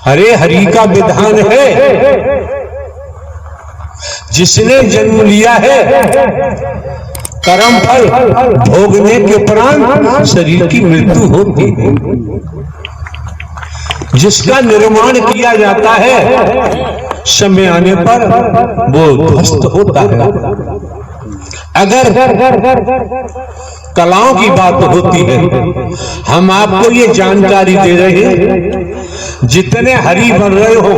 अरे हरि का विधान है, जिसने जन्म लिया है कर्म फल भोगने के उपरांत शरीर की मृत्यु होती है। जिसका निर्माण किया जाता है समय आने पर वो ध्वस्त होता है। अगर कलाओं की बात होती है, हम आपको ये जानकारी दे रहे हैं, जितने हरि बन रहे हो,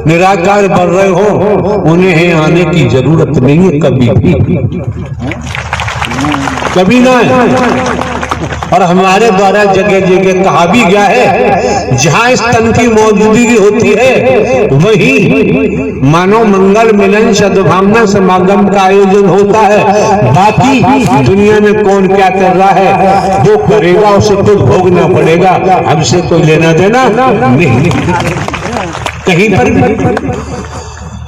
निराकार बन रहे हो, उन्हें आने की जरूरत नहीं है कभी भी, कभी ना है। और हमारे द्वारा जगह जगह कहा भी गया है, जहां इस तन की मौजूदगी होती है वहीं मानव मंगल मिलन सद्भावना समागम का आयोजन होता है। बाकी दुनिया में कौन क्या कर रहा है वो करेगा, उसे खुद भोगना पड़ेगा, हमसे कोई लेना देना नहीं। कहीं पर भी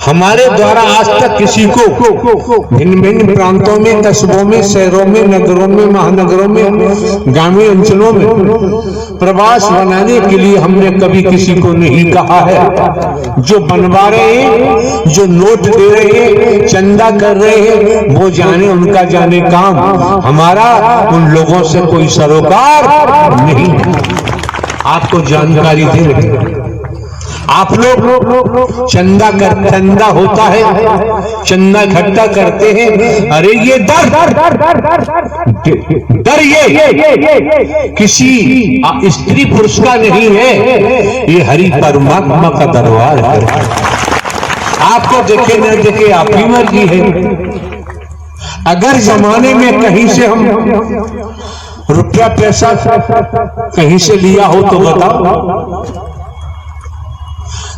हमारे द्वारा आज तक किसी को भिन्न भिन्न प्रांतों में, कस्बों में, शहरों में, नगरों में, महानगरों में, ग्रामीण अंचलों में प्रवास बनाने के लिए हमने कभी किसी को नहीं कहा है। जो बनवा रहे हैं, जो नोट दे रहे हैं, चंदा कर रहे हैं, वो जाने, उनका जाने काम। हमारा उन लोगों से कोई सरोकार नहीं। आपको जानकारी दे रहे हैं, आप लोग चंदा होता है, चंदा इकट्ठा करते हैं। अरे ये डर ये किसी स्त्री पुरुष का नहीं है, ये हरि परमात्मा का दरबार है। आपको देखे न देखे आपकी मर्जी है। अगर जमाने में कहीं से हम रुपया पैसा कहीं से लिया हो तो बताओ,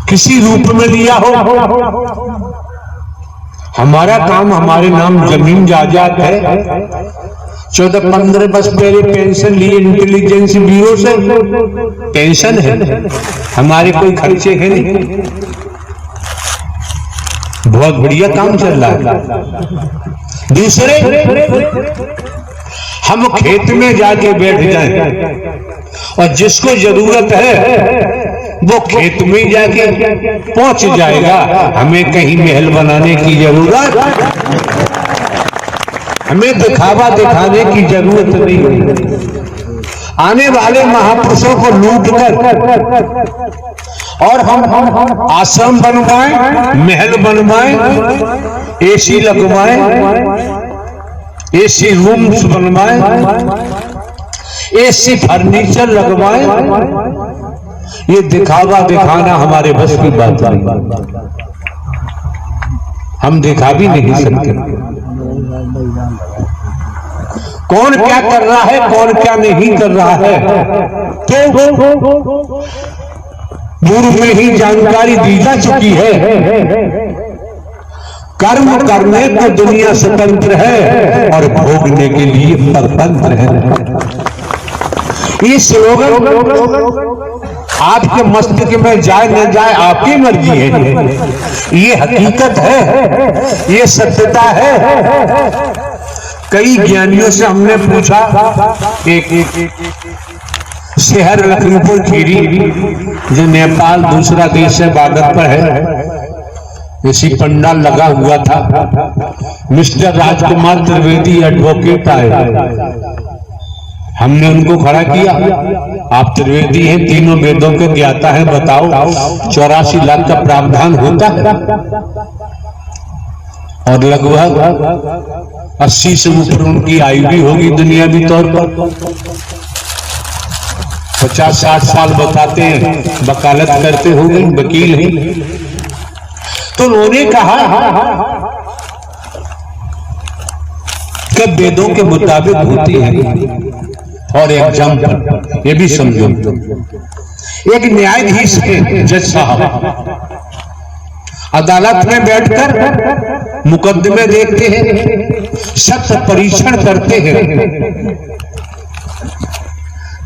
किसी रूप में लिया हो। हमारा काम, हमारे नाम जमीन जायदाद है। 14-15 वर्ष पहले पेंशन लिए इंटेलिजेंस ब्यूरो से, पेंशन है, हमारे कोई खर्चे हैं नहीं, बहुत बढ़िया काम चल रहा है। दूसरे, हम खेत में जाके बैठ जाएं और जिसको जरूरत है वो खेत में जाके पहुंच जाएगा। हमें कहीं महल बनाने की जरूरत, हमें दिखावा दिखाने की जरूरत नहीं। आने वाले महापुरुषों को लूट कर और हम आश्रम बनवाएं, महल बनवाएं, एसी लगवाएं, एसी रूम्स बनवाएं, एसी फर्नीचर लगवाएं, ये दिखावा दिखाना हमारे बस की बात नहीं। हम दिखा भी नहीं सकते। कौन क्या कर रहा है, कौन क्या नहीं कर रहा है, तो पूर्व में ही जानकारी दी जा चुकी है। कर्म करने को दुनिया स्वतंत्र है और भोगने के लिए परतंत्र है। ये स्लोगन आपके मस्तिष्क में जाए न जाए आपकी मर्जी है। ये हकीकत है, ये सत्यता है। कई ज्ञानियों से हमने पूछा, एक शहर लखनपुर खीरी जो नेपाल दूसरा देश है, बॉर्डर पर है, इसी पंडाल लगा हुआ था। मिस्टर राजकुमार त्रिवेदी एडवोकेट आए, हमने उनको खड़ा किया, आप त्रिवेदी हैं, तीनों वेदों के ज्ञाता हैं, बताओ 84 लाख का प्रावधान होता है और लगभग 80 से ऊपर उनकी आयु भी होगी दुनियावी तौर पर। 50-60 साल बताते हैं, वकालत करते होंगे, वकील हैं। तो उन्होंने कहा कि वेदों के मुताबिक होती है। और एग्जाम्पल ये भी समझो, एक न्यायाधीश है, जज साहब, अदालत में बैठकर मुकदमे देखते हैं, सत्य परीक्षण करते हैं,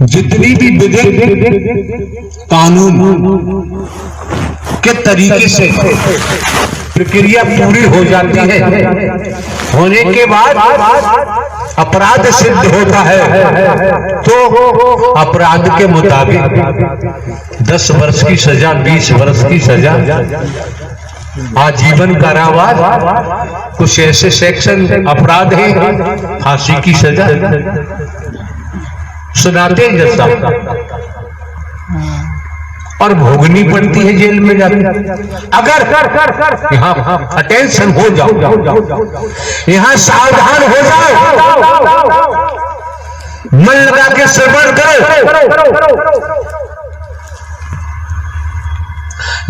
जितनी भी विधि कानून के तरीके से प्रक्रिया पूरी हो जाती है, होने के बाद अपराध सिद्ध होता है तो अपराध के मुताबिक 10 वर्ष की सजा, 20 वर्ष की सजा, आजीवन कारावास, कुछ ऐसे सेक्शन अपराध है फांसी की सजा सुनाते हैं जज साहब, और भोगनी पड़ती है जेल में जाकर। अगर यहाँ अटेंशन हो जाओ, यहाँ सावधान हो जाओ, मन लगा के श्रवण करो।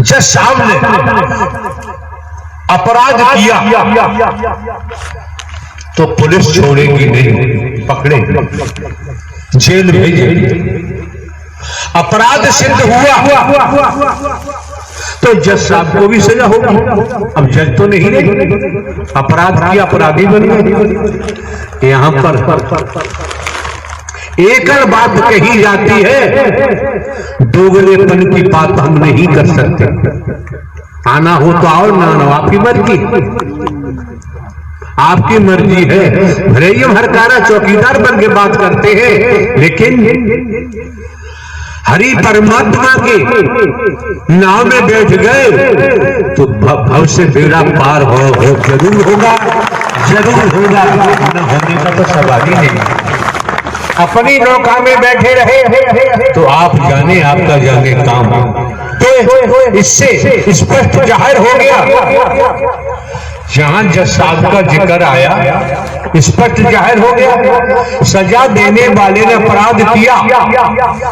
जज साहब ने अपराध किया तो पुलिस छोड़ेगी नहीं, पकड़ेगी, जेल भेजेगी। अपराध सिद्ध हुआ तो जज साहब को भी सजा होगी। अब जज तो नहीं रहे, अपराध किया, अपराधी बन गए। यहां पर एक बात कही जाती है, दोगलेपन की बात हम नहीं कर सकते। आना हो तो आओ, ना ना आपकी मर्जी, आपकी मर्जी है। भले ही हम हरकारा चौकीदार बन के बात करते हैं, लेकिन हरि परमात्मा के नाव में बैठ गए तो भव से बेड़ा पार हो जरूर होगा, जरूर होगा। न होने का तो सवाल ही नहीं। अपनी नौका में बैठे रहे तो आप जाने, आपका जाने काम। तो इससे स्पष्ट जाहिर हो गया, जहां जज साहब का जिक्र आया स्पष्ट जाहिर हो गया, सजा देने वाले ने अपराध किया,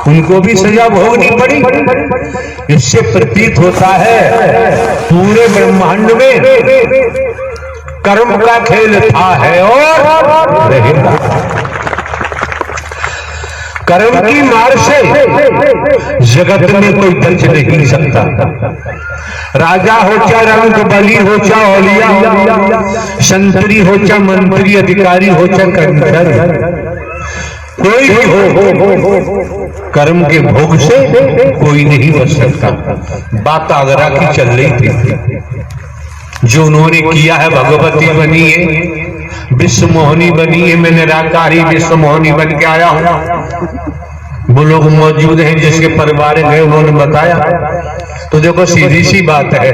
उनको भी सजा भोगनी पड़ी। इससे प्रतीत होता है पूरे ब्रह्मांड में कर्म का खेल था, है और रहेगा। कर्म की मार से जगत में कोई बच नहीं सकता। राजा हो चाहे रंग बली हो चाहे औलिया, संतरी हो चाहे मंत्री, अधिकारी हो चाहे कर्मचारी, कोई भी हो, कर्म के भोग से कोई नहीं बच सकता। बात आगरा की चल रही थी, जो उन्होंने किया है, भगवती बनी है, विश्व मोहनी बनी है, मैं निराकारी विश्व मोहनी बन के आया हूं। वो लोग मौजूद हैं जिसके परिवार गए, उन्होंने बताया। तो देखो सीधी सी बात है,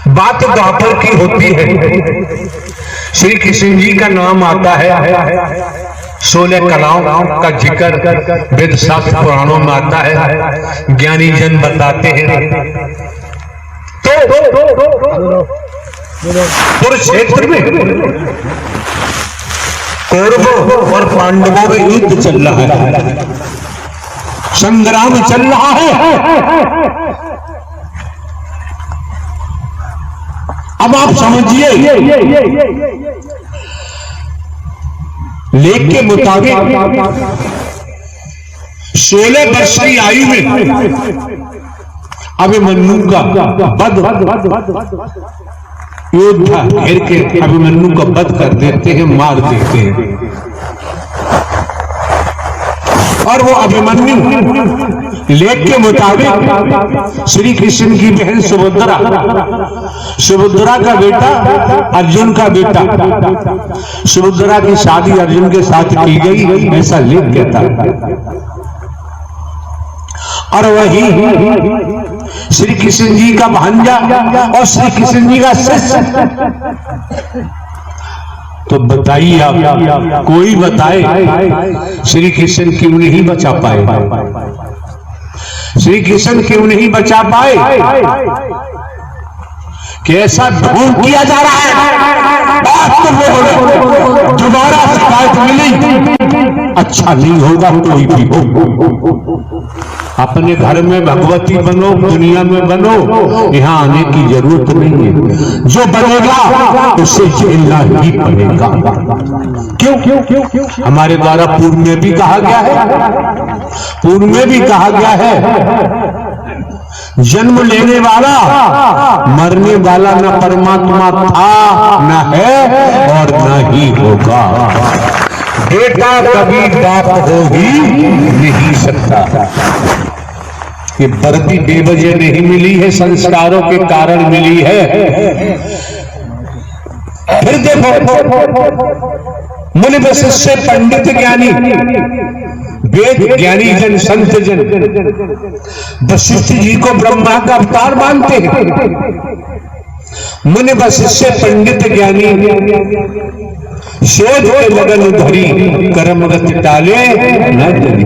बात द्वापर की होती है। श्री कृष्ण जी का नाम आता है, 16 कलाओं का जिक्र वेद शास्त्र पुराणों में आता है, ज्ञानी जन बताते हैं। तो कुरुक्षेत्र में कौरवों और पांडवों में युद्ध चल रहा है, संग्राम चल रहा है। अब आप समझिए, लेख के मुताबिक 16 वर्ष की आयु में अभिमन्यु का वध, योद्धा घेर के अभिमन्यु का वध कर देते हैं, मार देते हैं। और वो अभिमन्यु लेख के मुताबिक श्री कृष्ण की बहन सुभद्रा, सुभद्रा का बेटा अर्जुन का बेटा, सुभद्रा की शादी अर्जुन के साथ की गई, ऐसा लेख कहता है। और वही श्री कृष्ण जी का भांजा और श्री कृष्ण जी का शिष्य। तो बताइए आप, कोई बताए श्री कृष्ण क्यों नहीं बचा पाए? श्री कृष्ण क्यों नहीं बचा पाए? कैसा ढोंग किया जा रहा है? दोबारा शिकायत मिली, अच्छा नहीं होगा कोई भी हो। अपने घर में भगवती बनो, दुनिया में बनो, यहाँ आने की जरूरत नहीं है। जो बनेगा उसे झेलना ही पड़ेगा। क्यों क्यों क्यों क्यों? हमारे द्वारा पूर्व में भी कहा गया है, पूर्व में भी कहा गया है, जन्म लेने वाला मरने वाला न परमात्मा था, न है और न ही होगा। बेटा कभी बाप हो ही नहीं सकता। ये बर्फी बेवजह नहीं मिली है, संस्कारों के कारण मिली है। फिर देखो मुनि वशिष्ठ पंडित ज्ञानी वेद ज्ञानी जन संत जन वशिष्ठ जी को ब्रह्मा का अवतार मानते हैं। मुनि वशिष्ठ पंडित ज्ञानी शोध के लगन धरी कर्मगत टाले न जली।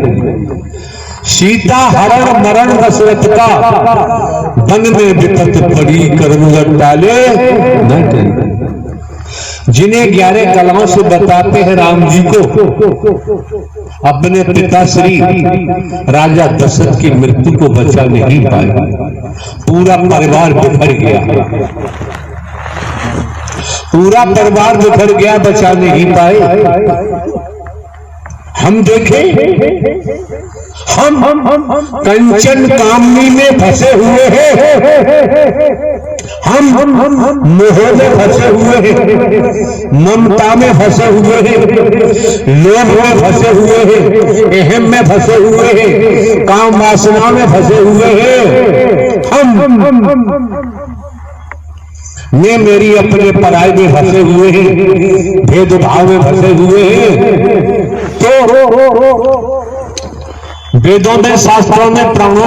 सीता हरण मरण दशरथ का वन में विपत पड़ी कर्मगत टाले न जली। जिन्हें 11 कलाओं से बताते हैं राम जी को, अपने पिता श्री राजा दशरथ की मृत्यु को बचा नहीं पाए। पूरा परिवार बिखर गया, पूरा परिवार बिखर गया, बचा नहीं पाए। हम देखें हम कंचन कामनी में फंसे हुए हैं, हम मोह में फंसे हुए हैं, ममता में फंसे हुए हैं, लोभ में फंसे हुए हैं, अहम में फंसे हुए हैं, काम वासना में फंसे हुए हैं। हम मैं मेरी अपने पराई में फंसे हुए हैं, भेदभाव में फंसे हुए हैं। तो वेदों में शास्त्रों में प्राणों